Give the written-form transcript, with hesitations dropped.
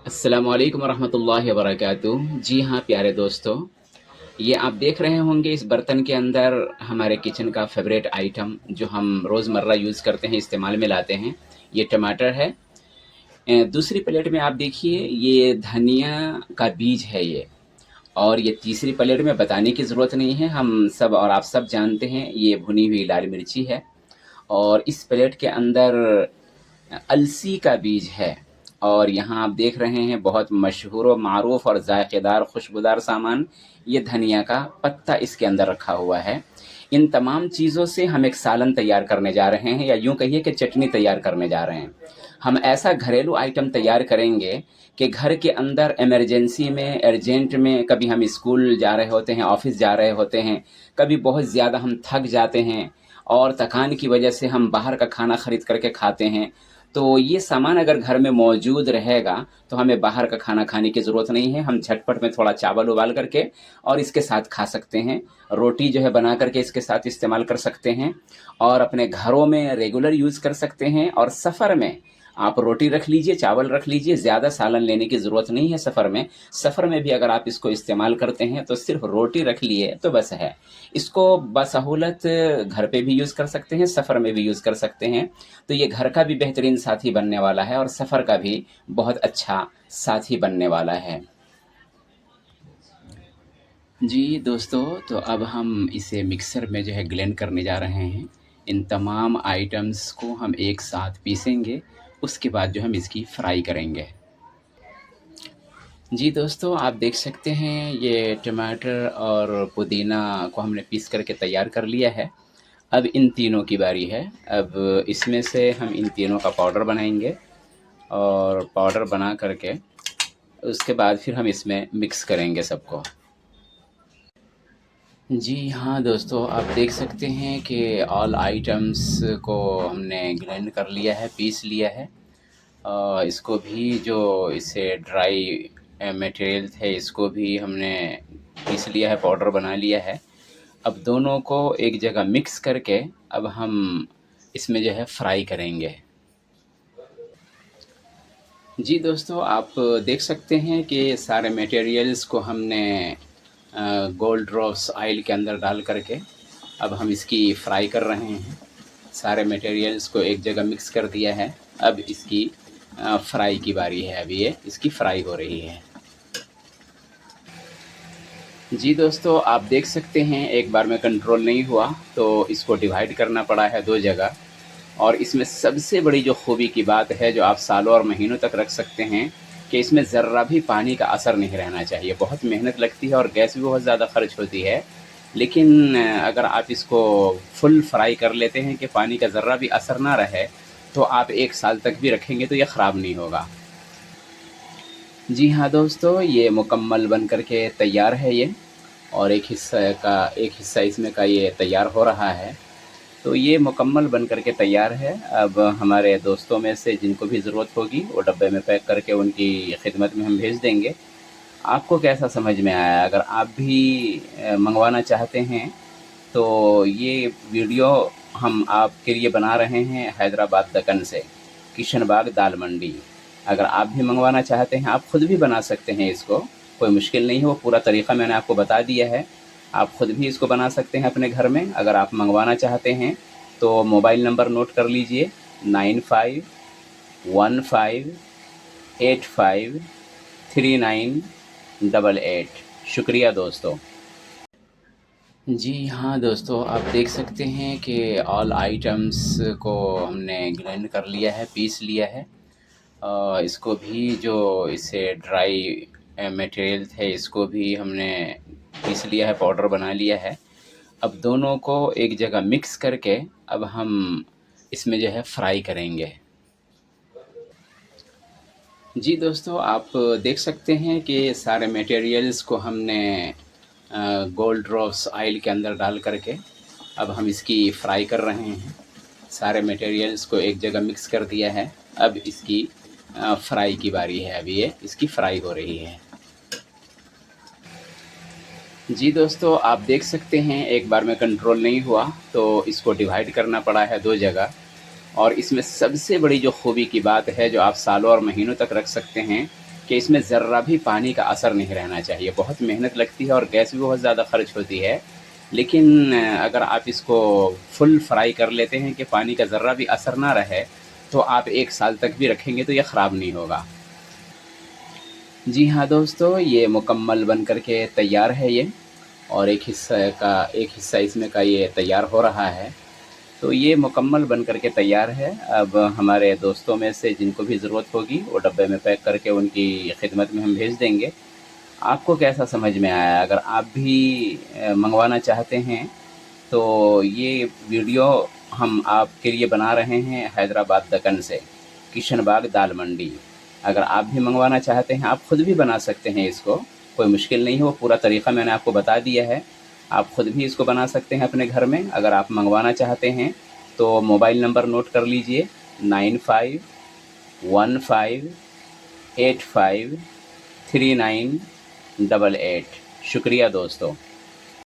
अस्सलामुअलैकुम वरहमतुल्लाहि वबरकातुहू। जी हाँ प्यारे दोस्तों, ये आप देख रहे होंगे इस बर्तन के अंदर हमारे किचन का फेवरेट आइटम जो हम रोज़मर्रा यूज़ करते हैं, इस्तेमाल में लाते हैं, ये टमाटर है। दूसरी प्लेट में आप देखिए ये धनिया का बीज है ये, और ये तीसरी प्लेट में बताने की ज़रूरत नहीं है, हम सब और आप सब जानते हैं ये भुनी हुई लाल मिर्ची है। और इस प्लेट के अंदर अलसी का बीज है। और यहाँ आप देख रहे हैं बहुत मशहूर व मारूफ़ और ज़ायक़ेदार खुशबूदार सामान, ये धनिया का पत्ता इसके अंदर रखा हुआ है। इन तमाम चीज़ों से हम एक सालन तैयार करने जा रहे हैं, या यूँ कहिए कि चटनी तैयार करने जा रहे हैं। हम ऐसा घरेलू आइटम तैयार करेंगे कि घर के अंदर इमरजेंसी में, अर्जेंट में, कभी हम स्कूल जा रहे होते हैं, ऑफ़िस जा रहे होते हैं, कभी बहुत ज़्यादा हम थक जाते हैं और थकान की वजह से हम बाहर का खाना ख़रीद करके खाते हैं। तो ये सामान अगर घर में मौजूद रहेगा तो हमें बाहर का खाना खाने की ज़रूरत नहीं है। हम झटपट में थोड़ा चावल उबाल करके और इसके साथ खा सकते हैं। रोटी जो है बना करके इसके साथ इस्तेमाल कर सकते हैं और अपने घरों में रेगुलर यूज़ कर सकते हैं। और सफ़र में आप रोटी रख लीजिए, चावल रख लीजिए, ज़्यादा सालन लेने की ज़रूरत नहीं है सफ़र में। सफ़र में भी अगर आप इसको इस्तेमाल करते हैं तो सिर्फ़ रोटी रख लिए तो बस है। इसको बसहूलत घर पे भी यूज़ कर सकते हैं, सफ़र में भी यूज़ कर सकते हैं। तो ये घर का भी बेहतरीन साथी बनने वाला है और सफ़र का भी बहुत अच्छा साथी बनने वाला है। जी दोस्तों, तो अब हम इसे मिक्सर में जो है ब्लेंड करने जा रहे हैं। इन तमाम आइटम्स को हम एक साथ पीसेंगे, उसके बाद जो हम इसकी फ्राई करेंगे। जी दोस्तों, आप देख सकते हैं ये टमाटर और पुदीना को हमने पीस करके तैयार कर लिया है। अब इन तीनों की बारी है। अब इसमें से हम इन तीनों का पाउडर बनाएंगे और पाउडर बना करके उसके बाद फिर हम इसमें मिक्स करेंगे सबको। जी हाँ दोस्तों, आप देख सकते हैं कि ऑल आइटम्स को हमने ग्राइंड कर लिया है, पीस लिया है। इसको भी जो इससे ड्राई मटेरियल थे इसको भी हमने पीस लिया है, पाउडर बना लिया है। अब दोनों को एक जगह मिक्स करके अब हम इसमें जो है फ्राई करेंगे। जी दोस्तों, आप देख सकते हैं कि सारे मटेरियल्स को हमने गोल्ड रोस ऑयल के अंदर डाल करके अब हम इसकी फ्राई कर रहे हैं। सारे मटेरियल्स को एक जगह मिक्स कर दिया है। अब इसकी फ्राई की बारी है। अभी ये इसकी फ्राई हो रही है। जी दोस्तों, आप देख सकते हैं एक बार में कंट्रोल नहीं हुआ तो इसको डिवाइड करना पड़ा है दो जगह। और इसमें सबसे बड़ी जो खूबी की बात है, जो आप सालों और महीनों तक रख सकते हैं, कि इसमें ज़र्रा भी पानी का असर नहीं रहना चाहिए। बहुत मेहनत लगती है और गैस भी बहुत ज़्यादा खर्च होती है, लेकिन अगर आप इसको फुल फ्राई कर लेते हैं कि पानी का ज़र्रा भी असर ना रहे, तो आप 1 साल तक भी रखेंगे तो ये ख़राब नहीं होगा। जी हाँ दोस्तों, ये मुकम्मल बन कर के तैयार है ये, और एक हिस्सा इसमें का ये तैयार हो रहा है। तो ये मुकम्मल बन कर के तैयार है। अब हमारे दोस्तों में से जिनको भी ज़रूरत होगी वो डब्बे में पैक करके उनकी खिदमत में हम भेज देंगे। आपको कैसा समझ में आया? अगर आप भी मंगवाना चाहते हैं तो ये वीडियो हम आपके लिए बना रहे हैं हैदराबाद दक्कन से, किशन बाग दाल मंडी। अगर आप भी मंगवाना चाहते हैं, आप ख़ुद भी बना सकते हैं इसको, कोई मुश्किल नहीं है। वो पूरा तरीक़ा मैंने आपको बता दिया है। आप ख़ुद भी इसको बना सकते हैं अपने घर में। अगर आप मंगवाना चाहते हैं तो मोबाइल नंबर नोट कर लीजिए, 9515853988। शुक्रिया दोस्तों। जी हाँ दोस्तों, आप देख सकते हैं कि ऑल आइटम्स को हमने ग्राइंड कर लिया है, पीस लिया है। इसको भी जो इससे ड्राई मटेरियल थे इसको भी हमने पीस लिया है, पाउडर बना लिया है। अब दोनों को एक जगह मिक्स करके अब हम इसमें जो है फ्राई करेंगे। जी दोस्तों, आप देख सकते हैं कि सारे मटेरियल्स को हमने गोल्ड रोस ऑयल के अंदर डाल करके अब हम इसकी फ्राई कर रहे हैं। सारे मटेरियल्स को एक जगह मिक्स कर दिया है। अब इसकी फ्राई की बारी है। अभी ये इसकी फ्राई हो रही है। जी दोस्तों, आप देख सकते हैं एक बार में कंट्रोल नहीं हुआ तो इसको डिवाइड करना पड़ा है दो जगह। और इसमें सबसे बड़ी जो खूबी की बात है, जो आप सालों और महीनों तक रख सकते हैं, कि इसमें ज़र्रा भी पानी का असर नहीं रहना चाहिए। बहुत मेहनत लगती है और गैस भी बहुत ज़्यादा खर्च होती है, लेकिन अगर आप इसको फुल फ्राई कर लेते हैं कि पानी का ज़र्रा भी असर ना रहे, तो आप 1 साल तक भी रखेंगे तो ये ख़राब नहीं होगा। जी हाँ दोस्तों, ये मुकम्मल बन कर के तैयार है ये, और एक हिस्सा इसमें का ये तैयार हो रहा है। तो ये मुकम्मल बन कर के तैयार है। अब हमारे दोस्तों में से जिनको भी ज़रूरत होगी, वो डब्बे में पैक करके उनकी खिदमत में हम भेज देंगे। आपको कैसा समझ में आया? अगर आप भी मँगवाना चाहते हैं, तो ये वीडियो हम आपके लिए बना रहे हैं हैदराबाद दक्कन से, किशन बाग दाल मंडी। अगर आप भी मँगवाना चाहते हैं, आप खुद भी बना सकते हैं इसको, कोई मुश्किल नहीं है, वो पूरा तरीक़ा मैंने आपको बता दिया है। आप खुद भी इसको बना सकते हैं अपने घर में। अगर आप मँगवाना चाहते हैं, तो मोबाइल नंबर नोट कर लीजिए, 9515853988। शुक्रिया दोस्तों।